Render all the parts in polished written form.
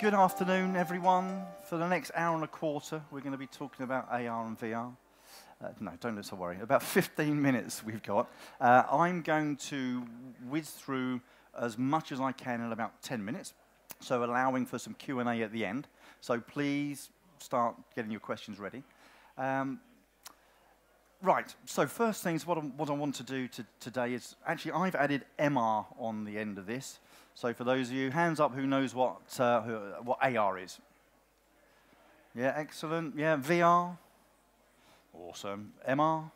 Good afternoon, everyone. For the next hour and a quarter, we're going to be talking about AR and VR. No, don't let's worry. About 15 minutes we've got. I'm going to whiz through as much as I can in about 10 minutes, so allowing for some Q&A at the end. So please start getting your questions ready. Right, so first things, what I want to do today is, actually I've added MR on the end of this. So for those of you, hands up who knows what AR is. Yeah, excellent. Yeah, VR. Awesome. MR.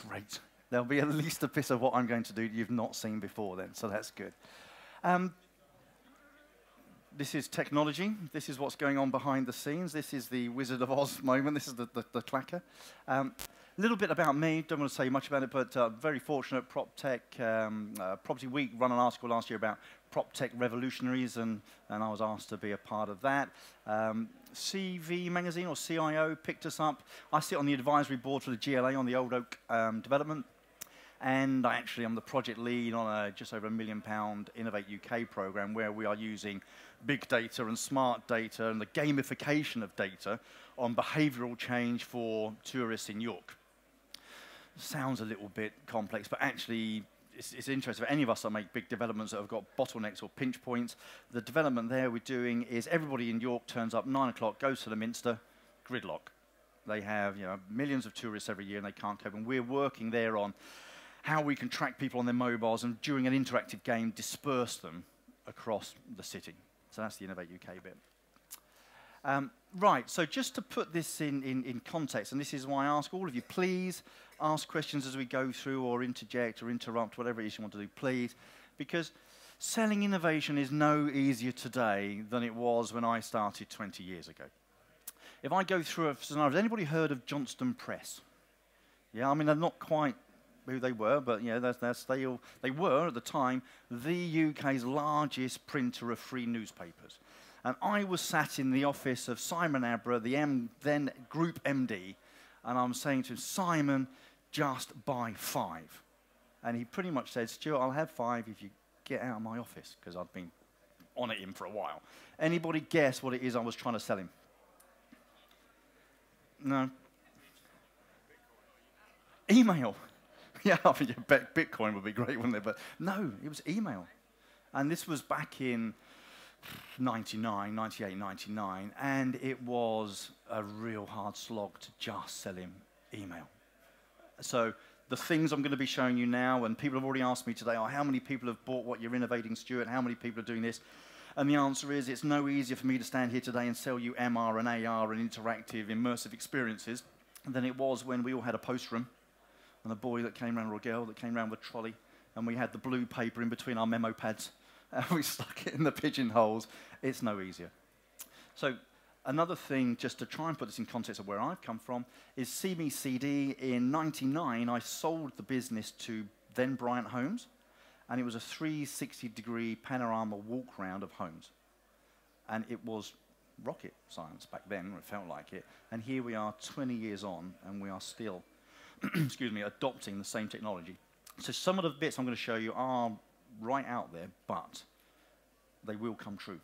Great. There'll be at least a bit of what I'm going to do you've not seen before then, so that's good. This is technology. This is what's going on behind the scenes. This is the Wizard of Oz moment. This is the clacker. A little bit about me. Don't want to say much about it, but very fortunate. Proptech, Property Week ran an article last year about Proptech revolutionaries, and I was asked to be a part of that. CV magazine, or CIO, picked us up. I sit on the advisory board for the GLA on the Old Oak development. And I actually am the project lead on a just over £1 million Innovate UK program, where we are using big data and smart data and the gamification of data on behavioral change for tourists in York. Sounds a little bit complex, but actually it's interesting for any of us that make big developments that have got bottlenecks or pinch points. The development there we're doing is everybody in York turns up 9 o'clock, goes to the Minster, gridlock. They have millions of tourists every year and they can't cope. And we're working there on how we can track people on their mobiles and during an interactive game disperse them across the city. So that's the Innovate UK bit. Right, so just to put this in context, and this is why I ask all of you, please ask questions as we go through, or interject or interrupt, whatever it is you want to do, please, because selling innovation is no easier today than it was when I started 20 years ago. If I go through a scenario, has anybody heard of Johnston Press? Yeah, I mean, they're not quite who they were, but yeah, they were at the time the UK's largest printer of free newspapers. And I was sat in the office of Simon Abra, the then Group MD, and I'm saying to him, Simon, just buy 5. And he pretty much said, Stuart, I'll have 5 if you get out of my office, because I'd been on at him for a while. Anybody guess what it is I was trying to sell him? No? Email. Yeah, I mean, Bitcoin would be great, wouldn't it? But no, it was email. And this was back in 98, 99, and it was a real hard slog to just sell him email. So the things I'm going to be showing you now, and people have already asked me today, how many people have bought what you're innovating, Stuart? How many people are doing this? And the answer is, it's no easier for me to stand here today and sell you MR and AR and interactive, immersive experiences than it was when we all had a post room, and a boy that came around, or a girl that came around with a trolley, and we had the blue paper in between our memo pads, and we stuck it in the pigeonholes. It's no easier. So another thing, just to try and put this in context of where I've come from, is CD. In '99, I sold the business to then Bryant Homes, and it was a 360-degree panorama walk-round of homes. And it was rocket science back then, or it felt like it. And here we are 20 years on, and we are still excuse me, adopting the same technology. So some of the bits I'm going to show you are right out there, but they will come true.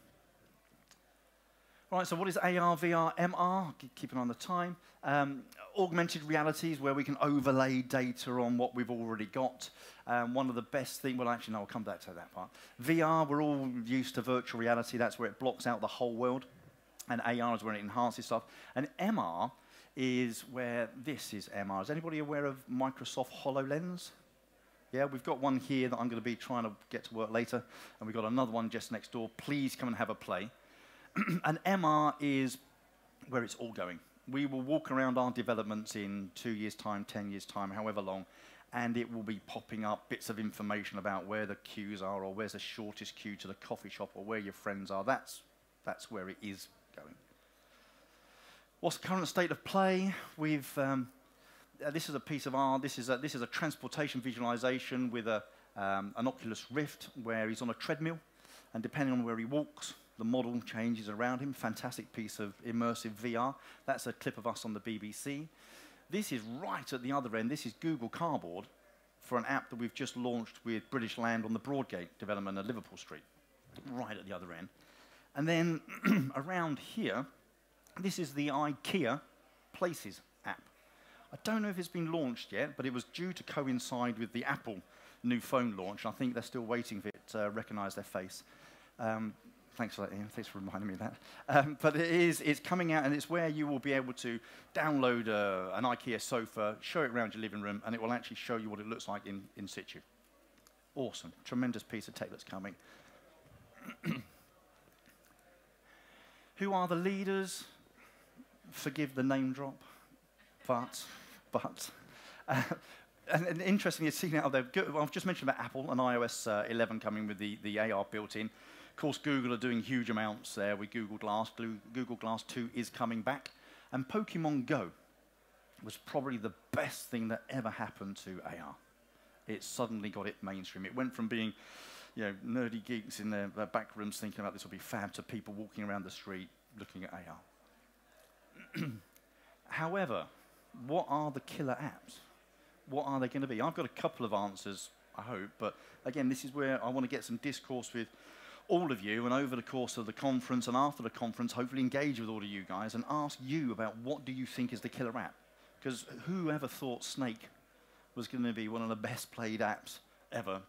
Right, so what is AR, VR, MR? Keep an eye on the time. Augmented realities, where we can overlay data on what we've already got. One of the best things, well, actually, no, I'll come back to that part. VR, we're all used to virtual reality. That's where it blocks out the whole world. And AR is where it enhances stuff. And MR is where this is MR. Is anybody aware of Microsoft HoloLens? Yeah, we've got one here that I'm going to be trying to get to work later, and we've got another one just next door. Please come and have a play. And MR is where it's all going. We will walk around our developments in 2 years' time, 10 years' time, however long, and it will be popping up bits of information about where the queues are, or where's the shortest queue to the coffee shop, or where your friends are. That's where it is going. What's the current state of play? We've this is a piece of art. This is a transportation visualization with an Oculus Rift, where he's on a treadmill, and depending on where he walks, the model changes around him. Fantastic piece of immersive VR. That's a clip of us on the BBC. This is right at the other end. This is Google Cardboard for an app that we've just launched with British Land on the Broadgate development at Liverpool Street, right at the other end. And then around here, this is the IKEA Places app. I don't know if it's been launched yet, but it was due to coincide with the Apple new phone launch. I think they're still waiting for it to recognise their face. Thanks for that, Ian. Thanks for reminding me of that. But it's coming out, and it's where you will be able to download an IKEA sofa, show it around your living room, and it will actually show you what it looks like in situ. Awesome. Tremendous piece of tech that's coming. Who are the leaders? Forgive the name drop, but, and interestingly, you've seen out there, I've just mentioned about Apple and iOS 11 coming with the AR built in. Of course, Google are doing huge amounts there with Google Glass. Google Glass 2 is coming back. And Pokemon Go was probably the best thing that ever happened to AR. It suddenly got it mainstream. It went from being, nerdy geeks in their back rooms thinking about this will be fab to people walking around the street looking at AR. However, what are the killer apps? What are they going to be? I've got a couple of answers, I hope, but again, this is where I want to get some discourse with all of you, and over the course of the conference and after the conference, hopefully engage with all of you guys and ask you about what do you think is the killer app? Because whoever thought Snake was going to be one of the best played apps ever?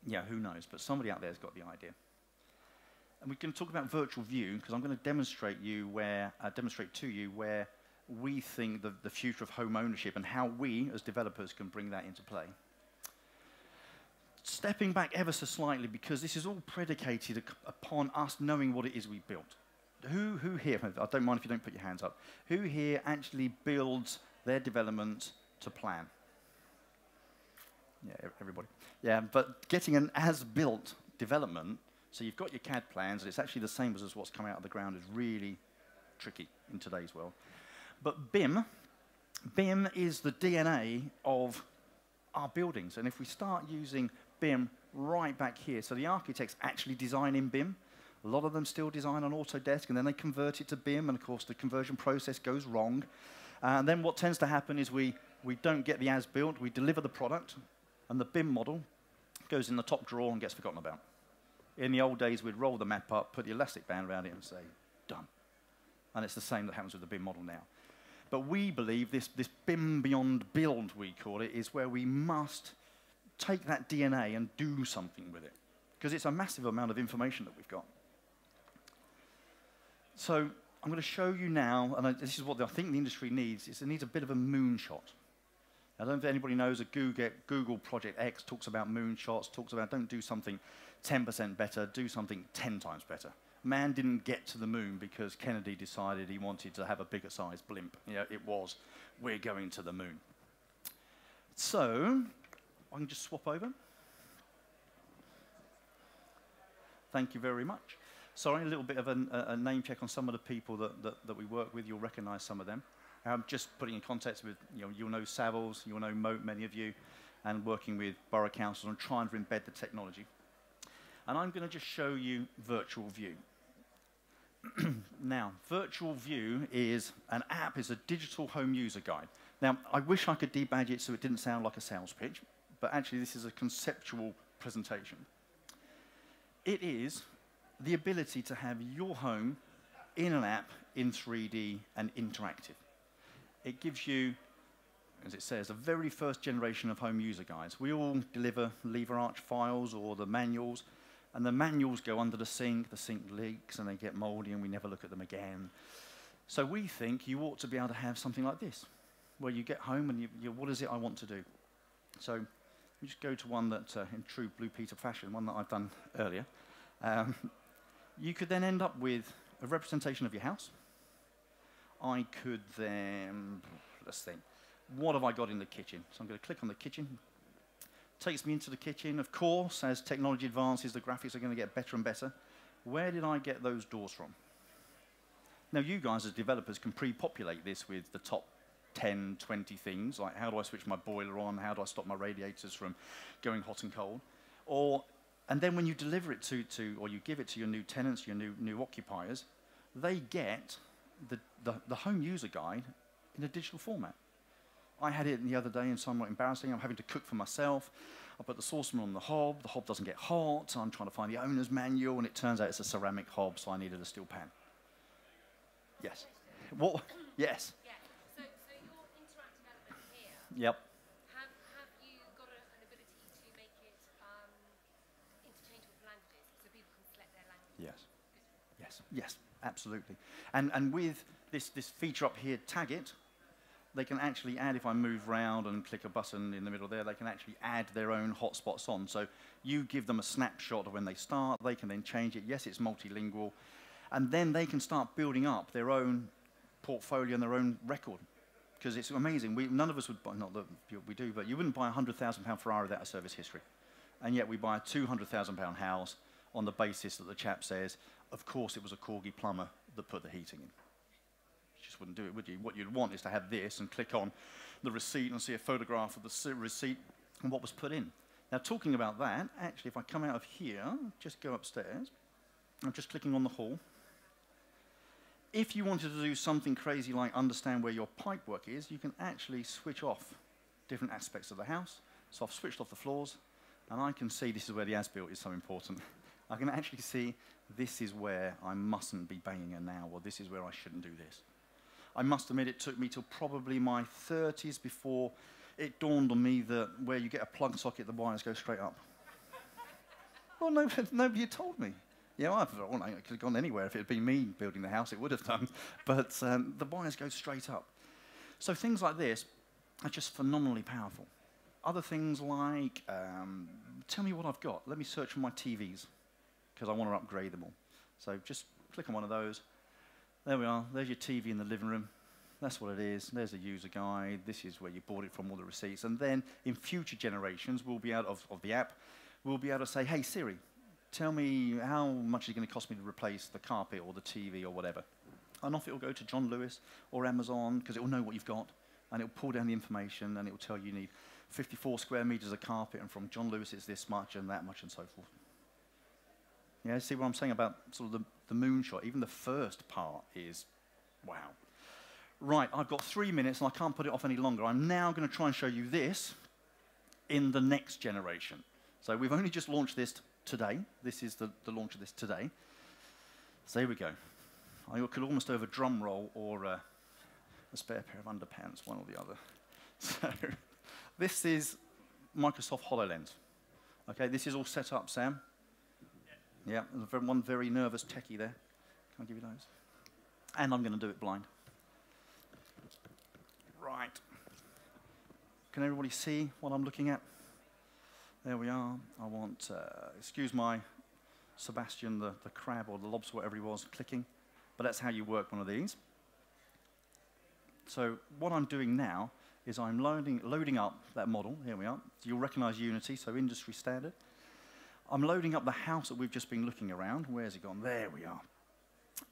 Yeah, who knows? But somebody out there has got the idea. And we're going to talk about virtual view, because I'm going to demonstrate to you where we think the future of home ownership and how we, as developers, can bring that into play. Stepping back ever so slightly, because this is all predicated upon us knowing what it is we built. Who here, I don't mind if you don't put your hands up, who here actually builds their development to plan? Yeah, everybody. Yeah, but getting an as-built development, so you've got your CAD plans, and it's actually the same as what's coming out of the ground, is really tricky in today's world. But BIM is the DNA of our buildings. And if we start using BIM right back here, so the architects actually design in BIM. A lot of them still design on Autodesk, and then they convert it to BIM, and of course the conversion process goes wrong. And then what tends to happen is we don't get the as-built, we deliver the product, and the BIM model goes in the top drawer and gets forgotten about. In the old days, we'd roll the map up, put the elastic band around it, and say, done. And it's the same that happens with the BIM model now. But we believe this BIM beyond build, we call it, is where we must take that DNA and do something with it, because it's a massive amount of information that we've got. So I'm going to show you now, and this is what I think the industry needs, is it needs a bit of a moonshot. I don't know if anybody knows that Google Project X talks about moonshots, talks about don't do something 10% better, do something 10 times better. Man didn't get to the moon because Kennedy decided he wanted to have a bigger size blimp. It was, we're going to the moon. So, I can just swap over. Thank you very much. Sorry, a little bit of a name check on some of the people that we work with. You'll recognize some of them. Just putting in context with, you'll know Savills, you'll know Moat, many of you, and working with borough councils and trying to embed the technology. And I'm going to just show you Virtual View. Now, Virtual View is an app, is a digital home user guide. Now, I wish I could debadge it so it didn't sound like a sales pitch, but actually this is a conceptual presentation. It is the ability to have your home in an app in 3D and interactive. It gives you, as it says, the very first generation of home user guides. We all deliver lever arch files or the manuals, and the manuals go under the sink leaks, and they get moldy, and we never look at them again. So we think you ought to be able to have something like this, where you get home and what is it I want to do? So we just go to one that, in true Blue Peter fashion, one that I've done earlier. You could then end up with a representation of your house. I could then, let's think, what have I got in the kitchen? So I'm going to click on the kitchen. Takes me into the kitchen. Of course, as technology advances, the graphics are going to get better and better. Where did I get those doors from? Now, you guys as developers can pre-populate this with the top 10, 20 things, like how do I switch my boiler on, how do I stop my radiators from going hot and cold, and then when you deliver it or you give it to your new tenants, your new occupiers, they get the home user guide in a digital format. I had it the other day, and somewhat embarrassing. I'm having to cook for myself. I put the saucepan on the hob doesn't get hot, I'm trying to find the owner's manual, and it turns out it's a ceramic hob, so I needed a steel pan. Yes. What? Yes. Yeah. So your interactive element here. Yep. Have you got an ability to make it interchangeable for languages, so people can select their language? Yes. Yes. Yes. Absolutely. And with this feature up here, tag it. They can actually add, if I move around and click a button in the middle there, they can actually add their own hotspots on. So you give them a snapshot of when they start, they can then change it. Yes, it's multilingual. And then they can start building up their own portfolio and their own record. Because it's amazing. None of us would buy, not that we do, but you wouldn't buy a £100,000 Ferrari without a service history. And yet we buy a £200,000 house on the basis that the chap says, of course it was a Corgi plumber that put the heating in. Just wouldn't do it, would you? What you'd want is to have this and click on the receipt and see a photograph of the receipt and what was put in. Now, talking about that, actually, if I come out of here, just go upstairs, I'm just clicking on the hall. If you wanted to do something crazy like understand where your pipework is, you can actually switch off different aspects of the house. So I've switched off the floors, and I can see, this is where the as-built is so important. I can actually see this is where I mustn't be banging a nail, or this is where I shouldn't do this. I must admit it took me till probably my 30s before it dawned on me that where you get a plug socket, the wires go straight up. Well, nobody had told me. Yeah, I could have gone anywhere. If it had been me building the house, it would have done. But the wires go straight up. So things like this are just phenomenally powerful. Other things like, tell me what I've got. Let me search for my TVs, because I want to upgrade them all. So just click on one of those. There we are. There's your TV in the living room. That's what it is. There's the user guide. This is where you bought it from, all the receipts. And then in future generations, we'll be out of the app, we'll be able to say, hey, Siri, tell me how much is it going to cost me to replace the carpet or the TV or whatever. And off it will go to John Lewis or Amazon, because it will know what you've got. And it will pull down the information, and it will tell you need 54 square meters of carpet, and from John Lewis it's this much and that much and so forth. Yeah, see what I'm saying about sort of the moonshot? Even the first part is, wow. Right, I've got 3 minutes and I can't put it off any longer. I'm now going to try and show you this in the next generation. So we've only just launched this today. This is the launch of this today. So here we go. I could almost have a drum roll or a spare pair of underpants, one or the other. So this is Microsoft HoloLens. Okay, this is all set up, Sam. Yeah, there's one very nervous techie there. Can I give you those? And I'm going to do it blind. Right. Can everybody see what I'm looking at? There we are. I want, excuse my Sebastian, the crab or the lobster, whatever he was, clicking. But that's how you work one of these. So what I'm doing now is I'm loading up that model. Here we are. So you'll recognize Unity, so industry standard. I'm loading up the house that we've just been looking around. Where's it gone? There we are.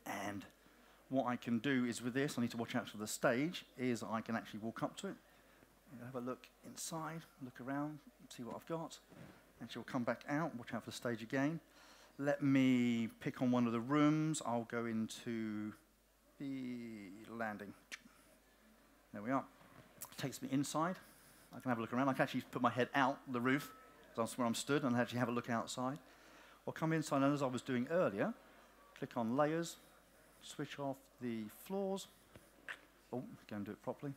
And what I can do is with this, I need to watch out for the stage, is I can actually walk up to it, have a look inside, look around, see what I've got. Actually, we'll come back out, watch out for the stage again. Let me pick on one of the rooms. I'll go into the landing. There we are. It takes me inside. I can have a look around. I can actually put my head out the roof. That's where I'm stood, and actually have a look outside. Or come inside, and as I was doing earlier, click on layers, switch off the floors. Oh, go and do it properly.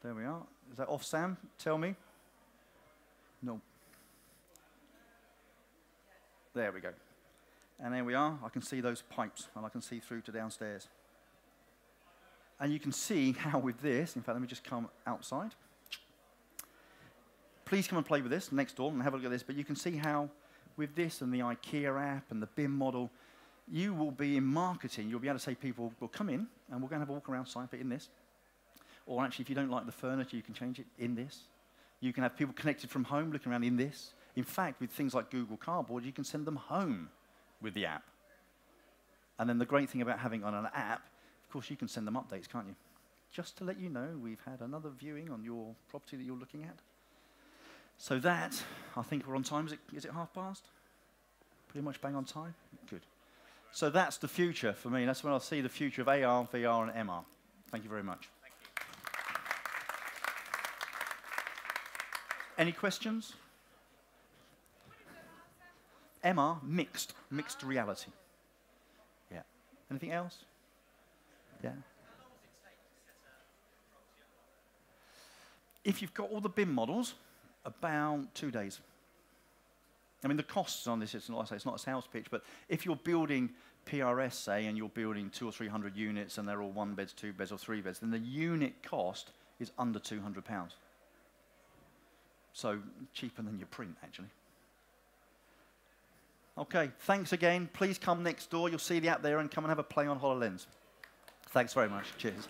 There we are. Is that off, Sam? Tell me. No. There we go. And there we are. I can see those pipes, and I can see through to downstairs. And you can see how with this, in fact, let me just come outside. Please come and play with this next door and have a look at this. But you can see how with this and the IKEA app and the BIM model, you will be in marketing. You'll be able to say people will come in and we're going to have a walk around site, but in this. Or actually, if you don't like the furniture, you can change it in this. You can have people connected from home looking around in this. In fact, with things like Google Cardboard, you can send them home with the app. And then the great thing about having on an app, of course, you can send them updates, can't you? Just to let you know, we've had another viewing on your property that you're looking at. So that, I think we're on time. Is it past? Pretty much bang on time? Good. So that's the future for me. That's when I see the future of AR, VR, and MR. Thank you very much. Thank you. Any questions? MR, mixed reality. Yeah. Anything else? Yeah. If you've got all the BIM models, about 2 days. I mean, the costs on this, it's not, it's not a sales pitch, but if you're building PRS, say, and you're building 200 or 300 units and they're all 1 beds, 2 beds, or 3 beds, then the unit cost is under £200. So cheaper than your print, actually. Okay, thanks again. Please come next door. You'll see the app there and come and have a play on HoloLens. Thanks very much. Cheers.